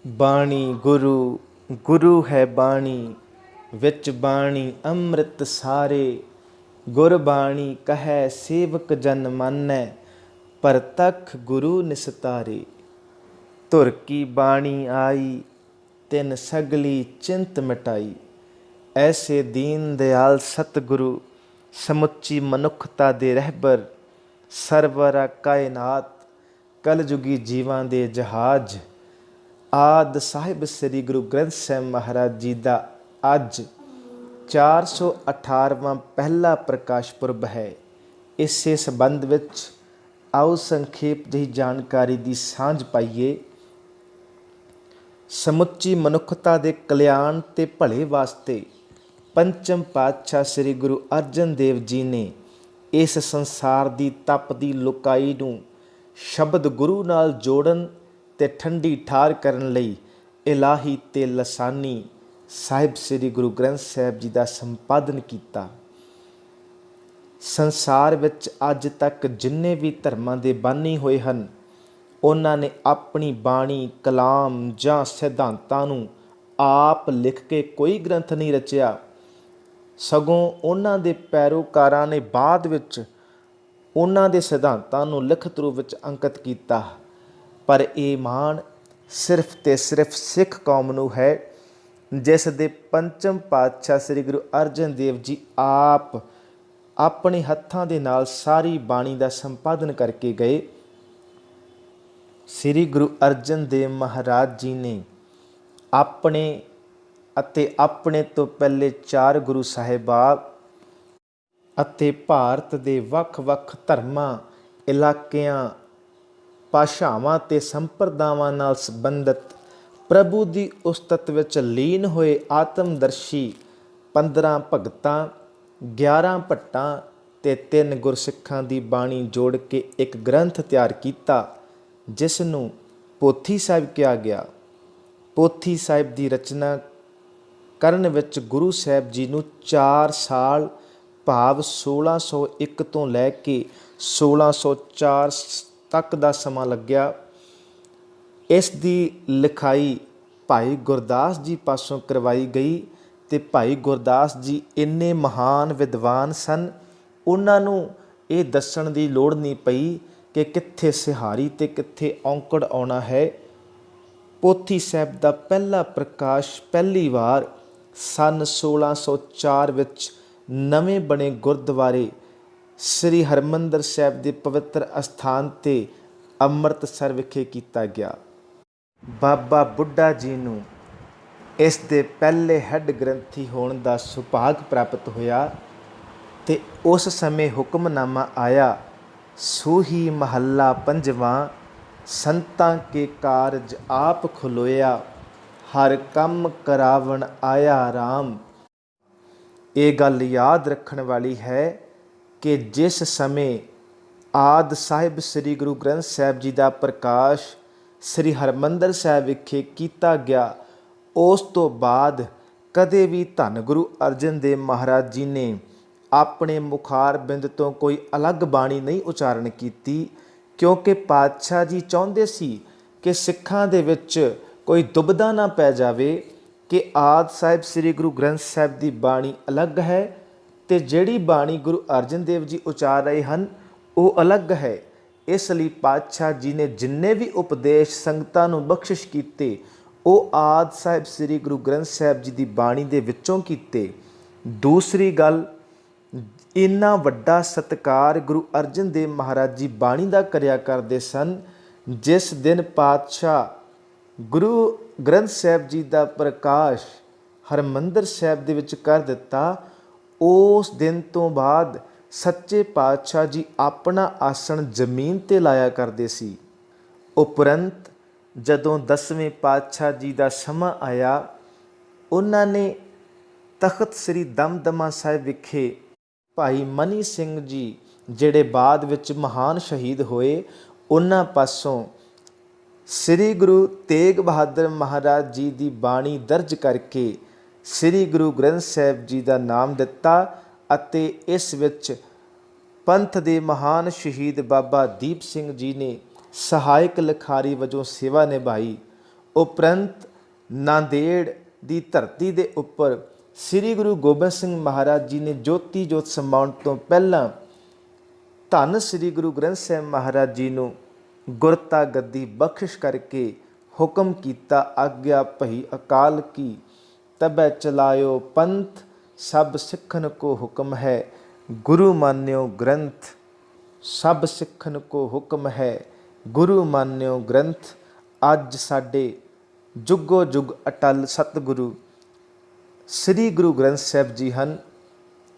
ਬਾਣੀ ਗੁਰੂ ਗੁਰੂ ਹੈ ਬਾਣੀ, ਵਿੱਚ ਬਾਣੀ ਅੰਮ੍ਰਿਤ ਸਾਰੇ। ਗੁਰਬਾਣੀ ਕਹੈ ਸੇਵਕ ਜਨ ਮਾਨੈ, ਪਰਤਖ ਗੁਰੂ ਨਿਸਤਾਰੇ। ਧੁਰ ਕੀ ਬਾਣੀ ਆਈ, ਤਿਨ ਸਗਲੀ ਚਿੰਤ ਮਿਟਾਈ। ਐਸੇ ਦੀਨ ਦਿਆਲ ਸਤਿਗੁਰੂ, ਸਮੁੱਚੀ ਮਨੁੱਖਤਾ ਦੇ ਰਹਿਬਰ, ਸਰਵਰਾ ਕਾਇਨਾਤ, ਕਲਯੁਗੀ ਜੀਵਾਂ ਦੇ ਜਹਾਜ਼। ਆਦਿ ਸਾਹਿਬ ਸ੍ਰੀ ਗੁਰੂ ਗ੍ਰੰਥ ਸਾਹਿਬ ਮਹਾਰਾਜ ਜੀ ਦਾ ਅੱਜ 418ਵਾਂ ਪਹਿਲਾ ਪ੍ਰਕਾਸ਼ ਪੁਰਬ ਹੈ। ਇਸੇ ਸੰਬੰਧ ਵਿੱਚ ਆਓ ਸੰਖੇਪ ਜਿਹੀ ਜਾਣਕਾਰੀ ਦੀ ਸਾਂਝ ਪਾਈਏ। ਸਮੁੱਚੀ ਮਨੁੱਖਤਾ ਦੇ ਕਲਿਆਣ ਤੇ ਭਲੇ ਵਾਸਤੇ ਪੰਚਮ ਪਾਤਸ਼ਾਹ ਸ੍ਰੀ ਗੁਰੂ ਅਰਜਨ ਦੇਵ ਜੀ ਨੇ ਇਸ ਸੰਸਾਰ ਦੀ ਤਪਦੀ ਲੁਕਾਈ ਨੂੰ ਸ਼ਬਦ ਗੁਰੂ ਨਾਲ ਜੋੜਨ ਤੇ ਠੰਡੀ ਠਾਰ ਕਰਨ ਲਈ ਇਲਾਹੀ ਤੇ ਲਸਾਨੀ ਸਾਹਿਬ ਸ੍ਰੀ ਗੁਰੂ ਗ੍ਰੰਥ ਸਾਹਿਬ ਜੀ ਦਾ ਸੰਪਾਦਨ ਕੀਤਾ। ਸੰਸਾਰ ਵਿੱਚ ਅੱਜ ਤੱਕ ਜਿੰਨੇ ਵੀ ਧਰਮਾਂ ਦੇ ਬਾਨੀ ਹੋਏ ਹਨ, ਉਹਨਾਂ ਨੇ ਆਪਣੀ ਬਾਣੀ, ਕਲਾਮ ਜਾਂ ਸਿਧਾਂਤਾਂ ਨੂੰ ਆਪ ਲਿਖ ਕੇ ਕੋਈ ਗ੍ਰੰਥ ਨਹੀਂ ਰਚਿਆ, ਸਗੋਂ ਉਹਨਾਂ ਦੇ ਪੈਰੋਕਾਰਾਂ ਨੇ ਬਾਅਦ ਵਿੱਚ ਉਹਨਾਂ ਦੇ ਸਿਧਾਂਤਾਂ ਨੂੰ ਲਿਖਤ ਰੂਪ ਵਿੱਚ ਅੰਕਿਤ ਕੀਤਾ। ਪਰ ਇਹ ਮਾਣ ਸਿਰਫ ਤੇ ਸਿਰਫ ਸਿੱਖ ਕੌਮ ਨੂੰ ਹੈ, ਜਿਸ ਦੇ ਪੰਚਮ ਪਾਤਸ਼ਾਹ ਸ੍ਰੀ ਗੁਰੂ ਅਰਜਨ ਦੇਵ ਜੀ ਆਪ ਆਪਣੇ ਹੱਥਾਂ ਦੇ ਨਾਲ ਸਾਰੀ ਬਾਣੀ ਦਾ ਸੰਪਾਦਨ ਕਰਕੇ ਗਏ। ਸ੍ਰੀ ਗੁਰੂ ਅਰਜਨ ਦੇਵ ਮਹਾਰਾਜ ਜੀ ਨੇ ਆਪਣੇ ਅਤੇ ਆਪਣੇ ਤੋਂ ਪਹਿਲੇ 4 ਗੁਰੂ ਸਾਹਿਬਾਨ ਅਤੇ ਭਾਰਤ ਦੇ ਵੱਖ-ਵੱਖ ਧਰਮਾਂ, ਇਲਾਕਿਆਂ, ਭਾਸ਼ਾਵਾਂ ਤੇ ਸੰਪਰਦਾਵਾਂ ਨਾਲ ਸੰਬੰਧਿਤ ਪ੍ਰਭੂ ਦੀ ਉਸਤਤ ਵਿੱਚ ਲੀਨ ਹੋਏ ਆਤਮਦਰਸ਼ੀ 15 ਭਗਤਾਂ, 11 ਭੱਟਾਂ ਤੇ 3 ਗੁਰਸਿੱਖਾਂ ਦੀ ਬਾਣੀ ਜੋੜ ਕੇ ਇੱਕ ਗ੍ਰੰਥ ਤਿਆਰ ਕੀਤਾ, ਜਿਸ ਨੂੰ ਪੋਥੀ ਸਾਹਿਬ ਕਿਹਾ ਗਿਆ। ਪੋਥੀ ਸਾਹਿਬ ਦੀ ਰਚਨਾ ਕਰਨ ਵਿੱਚ ਗੁਰੂ ਸਾਹਿਬ ਜੀ ਨੂੰ 4 ਸਾਲ ਭਾਵ 1601 ਤੋਂ ਲੈ ਕੇ 1604 ਤੱਕ ਦਾ ਸਮਾਂ ਲੱਗਿਆ। ਇਸ ਦੀ ਲਿਖਾਈ ਭਾਈ ਗੁਰਦਾਸ ਜੀ ਪਾਸੋਂ ਕਰਵਾਈ ਗਈ ਤੇ ਭਾਈ ਗੁਰਦਾਸ ਜੀ ਇੰਨੇ ਮਹਾਨ ਵਿਦਵਾਨ ਸਨ, ਉਹਨਾਂ ਨੂੰ ਇਹ ਦੱਸਣ ਦੀ ਲੋੜ ਨਹੀਂ ਪਈ ਕਿ ਕਿੱਥੇ ਸਿਹਾਰੀ ਤੇ ਕਿੱਥੇ ਔਂਕੜ ਆਉਣਾ ਹੈ। ਪੋਥੀ ਸਾਹਿਬ ਦਾ ਪਹਿਲਾ ਪ੍ਰਕਾਸ਼ ਪਹਿਲੀ ਵਾਰ ਸੰਨ 1604 ਵਿੱਚ ਨਵੇਂ ਬਣੇ ਗੁਰਦੁਆਰੇ ਸ੍ਰੀ ਹਰਿਮੰਦਰ ਸਾਹਿਬ ਦੇ ਪਵਿੱਤਰ ਅਸਥਾਨ 'ਤੇ ਅੰਮ੍ਰਿਤਸਰ ਵਿਖੇ ਕੀਤਾ ਗਿਆ। ਬਾਬਾ ਬੁੱਢਾ ਜੀ ਨੂੰ ਇਸ ਦੇ ਪਹਿਲੇ ਹੈੱਡ ਗ੍ਰੰਥੀ ਹੋਣ ਦਾ ਸੁਭਾਗ ਪ੍ਰਾਪਤ ਹੋਇਆ ਤੇ ਉਸ ਸਮੇਂ ਹੁਕਮਨਾਮਾ ਆਇਆ, ਸੂਹੀ ਮਹੱਲਾ ਪੰਜਵਾਂ, ਸੰਤਾਂ ਕੇ ਕਾਰਜ ਆਪ ਖਲੋਇਆ, ਹਰ ਕੰਮ ਕਰਾਵਣ ਆਇਆ ਰਾਮ। ਇਹ ਗੱਲ ਯਾਦ ਰੱਖਣ ਵਾਲੀ ਹੈ ਕਿ ਜਿਸ ਸਮੇਂ ਆਦਿ ਸਾਹਿਬ ਸ੍ਰੀ ਗੁਰੂ ਗ੍ਰੰਥ ਸਾਹਿਬ ਜੀ ਦਾ ਪ੍ਰਕਾਸ਼ ਸ੍ਰੀ ਹਰਿਮੰਦਰ ਸਾਹਿਬ ਵਿਖੇ ਕੀਤਾ ਗਿਆ, ਉਸ ਤੋਂ ਬਾਅਦ ਕਦੇ ਵੀ ਧੰਨ ਗੁਰੂ ਅਰਜਨ ਦੇਵ ਮਹਾਰਾਜ ਜੀ ਨੇ ਆਪਣੇ ਮੁਖਾਰ ਬਿੰਦ ਤੋਂ ਕੋਈ ਅਲੱਗ ਬਾਣੀ ਨਹੀਂ ਉਚਾਰਨ ਕੀਤੀ, ਕਿਉਂਕਿ ਪਾਤਸ਼ਾਹ ਜੀ ਚਾਹੁੰਦੇ ਸੀ ਕਿ ਸਿੱਖਾਂ ਦੇ ਵਿੱਚ ਕੋਈ ਦੁਬਿਧਾ ਨਾ ਪੈ ਜਾਵੇ ਕਿ ਆਦਿ ਸਾਹਿਬ ਸ੍ਰੀ ਗੁਰੂ ਗ੍ਰੰਥ ਸਾਹਿਬ ਦੀ ਬਾਣੀ ਅਲੱਗ ਹੈ ਤੇ ਜਿਹੜੀ ਬਾਣੀ ਗੁਰੂ ਅਰਜਨ ਦੇਵ ਜੀ ਉਚਾਰ ਰਹੇ ਹਨ ਉਹ ਅਲੱਗ ਹੈ। ਇਸ ਲਈ ਪਾਤਸ਼ਾਹ ਜੀ ਨੇ ਜਿੰਨੇ ਵੀ ਉਪਦੇਸ਼ ਸੰਗਤਾਂ ਨੂੰ ਬਖਸ਼ਿਸ਼ ਕੀਤੇ, ਉਹ ਆਦਿ ਸਾਹਿਬ ਸ੍ਰੀ ਗੁਰੂ ਗ੍ਰੰਥ ਸਾਹਿਬ ਜੀ ਦੀ ਬਾਣੀ ਦੇ ਵਿੱਚੋਂ ਕੀਤੇ। ਦੂਸਰੀ ਗੱਲ, ਇੰਨਾ ਵੱਡਾ ਸਤਿਕਾਰ ਗੁਰੂ ਅਰਜਨ ਦੇਵ ਮਹਾਰਾਜ ਜੀ ਬਾਣੀ ਦਾ ਕਰਿਆ ਕਰਦੇ ਸਨ। ਜਿਸ ਦਿਨ ਪਾਤਸ਼ਾਹ ਗੁਰੂ ਗ੍ਰੰਥ ਸਾਹਿਬ ਜੀ ਦਾ ਪ੍ਰਕਾਸ਼ ਹਰਿਮੰਦਰ ਸਾਹਿਬ ਦੇ ਵਿੱਚ ਕਰ ਦਿੱਤਾ, ਉਸ ਦਿਨ ਤੋਂ ਬਾਅਦ ਸੱਚੇ ਪਾਤਸ਼ਾਹ ਜੀ ਆਪਣਾ ਆਸਣ ਜ਼ਮੀਨ 'ਤੇ ਲਾਇਆ ਕਰਦੇ ਸੀ। ਉਪਰੰਤ ਜਦੋਂ 10ਵੇਂ ਪਾਤਸ਼ਾਹ ਜੀ ਦਾ ਸਮਾਂ ਆਇਆ, ਉਹਨਾਂ ਨੇ ਤਖਤ ਸ੍ਰੀ ਦਮਦਮਾ ਸਾਹਿਬ ਵਿਖੇ ਭਾਈ ਮਨੀ ਸਿੰਘ ਜੀ, ਜਿਹੜੇ ਬਾਅਦ ਵਿੱਚ ਮਹਾਨ ਸ਼ਹੀਦ ਹੋਏ, ਉਹਨਾਂ ਪਾਸੋਂ ਸ੍ਰੀ ਗੁਰੂ ਤੇਗ ਬਹਾਦਰ ਮਹਾਰਾਜ ਜੀ ਦੀ ਬਾਣੀ ਦਰਜ ਕਰਕੇ ਸ੍ਰੀ ਗੁਰੂ ਗ੍ਰੰਥ ਸਾਹਿਬ ਜੀ ਦਾ ਨਾਮ ਦਿੱਤਾ ਅਤੇ ਇਸ ਵਿੱਚ ਪੰਥ ਦੇ ਮਹਾਨ ਸ਼ਹੀਦ ਬਾਬਾ ਦੀਪ ਸਿੰਘ ਜੀ ਨੇ ਸਹਾਇਕ ਲਿਖਾਰੀ ਵਜੋਂ ਸੇਵਾ ਨਿਭਾਈ। ਉਪਰੰਤ ਨਾਂਦੇੜ ਦੀ ਧਰਤੀ ਦੇ ਉੱਪਰ ਸ੍ਰੀ ਗੁਰੂ ਗੋਬਿੰਦ ਸਿੰਘ ਮਹਾਰਾਜ ਜੀ ਨੇ ਜੋਤੀ ਜੋਤ ਸਮਾਉਣ ਤੋਂ ਪਹਿਲਾਂ ਧੰਨ ਸ੍ਰੀ ਗੁਰੂ ਗ੍ਰੰਥ ਸਾਹਿਬ ਮਹਾਰਾਜ ਜੀ ਨੂੰ ਗੁਰਤਾ ਗੱਦੀ ਬਖਸ਼ਿਸ਼ ਕਰਕੇ ਹੁਕਮ ਕੀਤਾ, ਆਗਿਆ ਭਈ ਅਕਾਲ ਕੀ ਤਬੈ ਚਲਾਇਓ ਪੰਥ, ਸਭ ਸਿੱਖਨ ਕੋ ਹੁਕਮ ਹੈ ਗੁਰੂ ਮਾਨਿਓ ਗ੍ਰੰਥ। ਸਭ ਸਿੱਖਨ ਕੋ ਹੁਕਮ ਹੈ ਗੁਰੂ ਮਾਨਿਓ ਗ੍ਰੰਥ। ਅੱਜ ਸਾਡੇ ਜੁਗੋ ਜੁਗ ਅਟਲ ਸਤਿਗੁਰੂ ਸ੍ਰੀ ਗੁਰੂ ਗ੍ਰੰਥ ਸਾਹਿਬ ਜੀ ਹਨ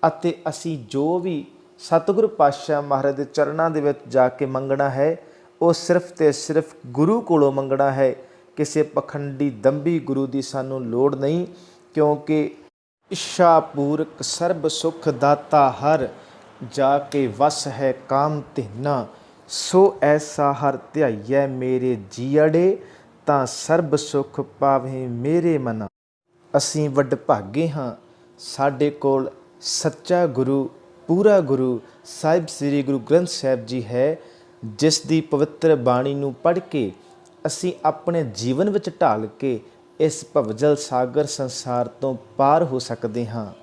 ਅਤੇ ਅਸੀਂ ਜੋ ਵੀ ਸਤਿਗੁਰੂ ਪਾਤਸ਼ਾਹ ਮਹਾਰਾਜ ਦੇ ਚਰਨਾਂ ਦੇ ਵਿੱਚ ਜਾ ਕੇ ਮੰਗਣਾ ਹੈ ਉਹ ਸਿਰਫ ਤੇ ਸਿਰਫ ਗੁਰੂ ਕੋਲੋਂ ਮੰਗਣਾ ਹੈ। ਕਿਸੇ ਪਖੰਡੀ ਦੰਭੀ ਗੁਰੂ ਦੀ ਸਾਨੂੰ ਲੋੜ ਨਹੀਂ, ਕਿਉਂਕਿ ਇੱਛਾ ਪੂਰਕ ਸਰਬ ਸੁਖ ਦਾਤਾ ਹਰ, ਜਾ ਕੇ ਵਸ ਹੈ ਕਾਮ ਧੀਨਾ, ਸੋ ਐਸਾ ਹਰ ਧਿਆਈਐ ਮੇਰੇ ਜੀਅੜੇ, ਤਾਂ ਸਰਬ ਸੁਖ ਪਾਵੇ ਮੇਰੇ ਮਨਾ। ਅਸੀਂ ਵਡਭਾਗੇ ਹਾਂ, ਸਾਡੇ ਕੋਲ ਸੱਚਾ ਗੁਰੂ, ਪੂਰਾ ਗੁਰੂ ਸਾਹਿਬ ਸ੍ਰੀ ਗੁਰੂ ਗ੍ਰੰਥ ਸਾਹਿਬ ਜੀ ਹੈ, ਜਿਸ ਦੀ ਪਵਿੱਤਰ ਬਾਣੀ ਨੂੰ ਪੜ੍ਹ ਕੇ ਅਸੀਂ ਆਪਣੇ ਜੀਵਨ ਵਿੱਚ ਢਾਲ ਕੇ ਇਸ ਭਵਜਲ ਸਾਗਰ ਸੰਸਾਰ ਤੋਂ ਪਾਰ ਹੋ ਸਕਦੇ ਹਾਂ।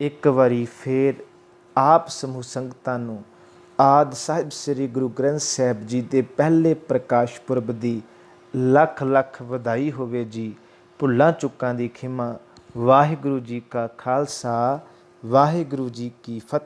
ਇੱਕ ਵਾਰੀ ਫੇਰ ਆਪ ਸਮੂਹ ਸੰਗਤਾਂ ਨੂੰ ਆਦਿ ਸਾਹਿਬ ਸ੍ਰੀ ਗੁਰੂ ਗ੍ਰੰਥ ਸਾਹਿਬ ਜੀ ਦੇ ਪਹਿਲੇ ਪ੍ਰਕਾਸ਼ ਪੁਰਬ ਦੀ ਲੱਖ ਲੱਖ ਵਧਾਈ ਹੋਵੇ ਜੀ। ਭੁੱਲਾਂ ਚੁੱਕਾਂ ਦੀ ਖਿਮਾ। ਵਾਹਿਗੁਰੂ ਜੀ ਕਾ ਖਾਲਸਾ, ਵਾਹਿਗੁਰੂ ਜੀ ਕੀ ਫਤਿਹ।